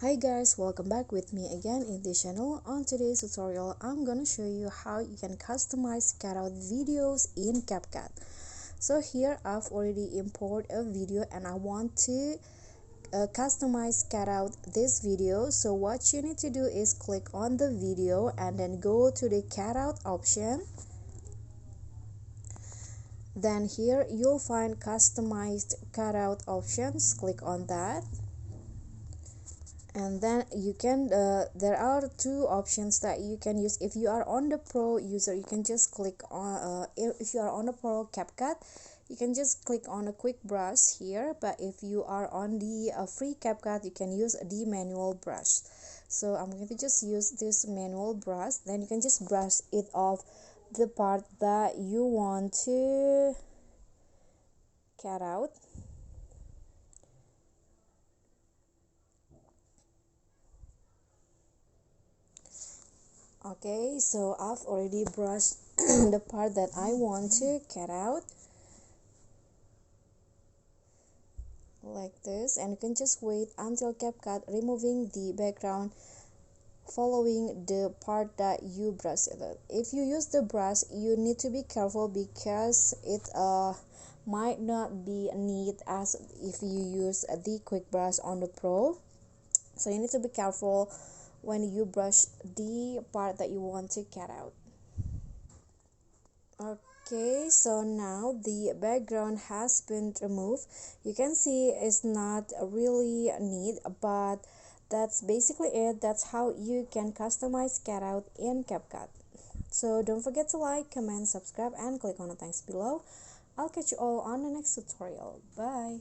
Hi guys, welcome back with me again in this channel. On today's tutorial, I'm gonna show you how you can customize cutout videos in CapCut. So here I've already imported a video and I want to customize cutout this video. So what you need to do is click on the video and then go to the cutout option. Then here you'll find customized cutout options. Click on that. And then you can there are two options that you can use. If you are on the pro user, you can just click on if you are on the pro CapCut, you can just click on a quick brush here. But if you are on the free CapCut, you can use the manual brush. So I'm going to just use this manual brush. Then you can just brush it off the part that you want to cut out. Okay, so I've already brushed the part that I want to cut out like this, and you can just wait until CapCut removing the background following the part that you brushed it. If you use the brush, you need to be careful because it might not be neat as if you use the quick brush on the pro. So you need to be careful when you brush the part that you want to cut out. Okay, so now the background has been removed. You can see it's not really neat, but that's basically it. That's how you can customize cutout in CapCut. So don't forget to like, comment, subscribe, and click on the thanks below. I'll catch you all on the next tutorial. Bye.